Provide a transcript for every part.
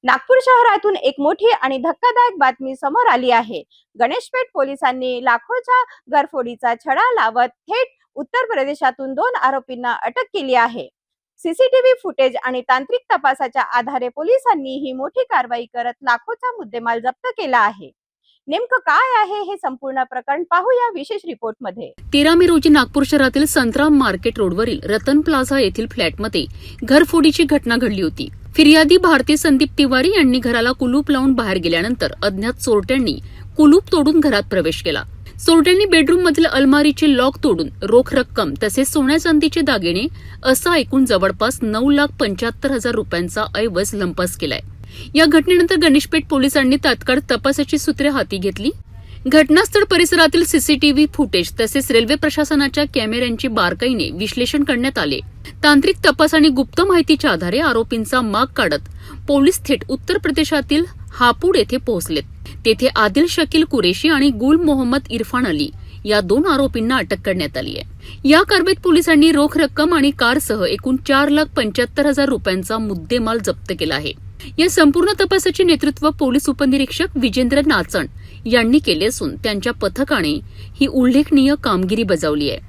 नागपूर शहरातून एक मोठी आणि धक्कादायक बातमी समोर आली आहे। गणेशपेठ पोलिसांनी लाखोच्या घरफोडीचा छडा लावत थेट उत्तर प्रदेशातून 2 आरोपींना अटक केली आहे। सीसीटीव्ही फुटेज आणि तांत्रिक तपासाच्या आधारे पोलिसांनी ही मोठी कारवाई करत लाखोचा मुद्देमाल जप्त केला आहे। नेमकं काय आहे हे संपूर्ण प्रकरण पाहूया विशेष रिपोर्ट मध्ये। 13 मे रोजी नागपूर शहरातील संतराम मार्केट रोडवरील रतन प्लाझा येथील फ्लॅटमध्ये घरफोडीची घटना घडली होती। फिर्यादी भारती संदीप तिवारी यांनी घराला कुलूप लावून बाहेर गेल्यानंतर अज्ञात चोरट्यांनी कुलूप तोडून घरात प्रवेश केला। चोरट्यांनी बेडरूम मधील अलमारीचे लॉक तोडून रोख रक्कम तसेच सोन्या चांदीचे दागिने असा एकूण जवळपास 9,75,000 रुपयांचा ऐवज लंपास केलाय। या घटनेनंतर गणेशपेठ पोलिसांनी तात्काळ तपासाची सूत्रे हाती घेतली। घटनास्थळ परिसरातील सीसीटीव्ही फुटेज तसेच रेल्वे प्रशासनाच्या कॅमेऱ्यांची बारकाईने विश्लेषण करण्यात आले। तांत्रिक तपास आणि गुप्त माहितीच्या आधारे आरोपींचा माग काढत पोलीस थेट उत्तर प्रदेशातील हापूड येथे पोहोचलेत। तेथे आदिल शकील कुरेशी आणि गुल मोहम्मद इरफान अली या 2 आरोपींना अटक करण्यात आली आहे। या कारवाईत पोलिसांनी रोख रक्कम आणि कारसह एकूण 4,75,000 रुपयांचा मुद्देमाल जप्त केला आहे। या संपूर्ण तपासाचे नेतृत्व पोलीस उपनिरीक्षक विजेंद्र नाचण यांनी केले असून त्यांच्या पथकाने ही उल्लेखनीय कामगिरी बजावली आहे।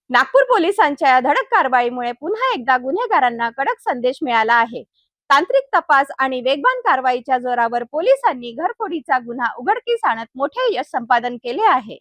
नागपूर पोलिसांच्या या धडक कारवाईमुळे पुन्हा एकदा गुन्हेगारांना कडक संदेश मिळाला आहे। तांत्रिक तपास आणि वेगवान कारवाईच्या जोरावर पोलिसांनी घरफोडीचा गुन्हा उघडकीस आणत मोठे यश संपादन केले आहे।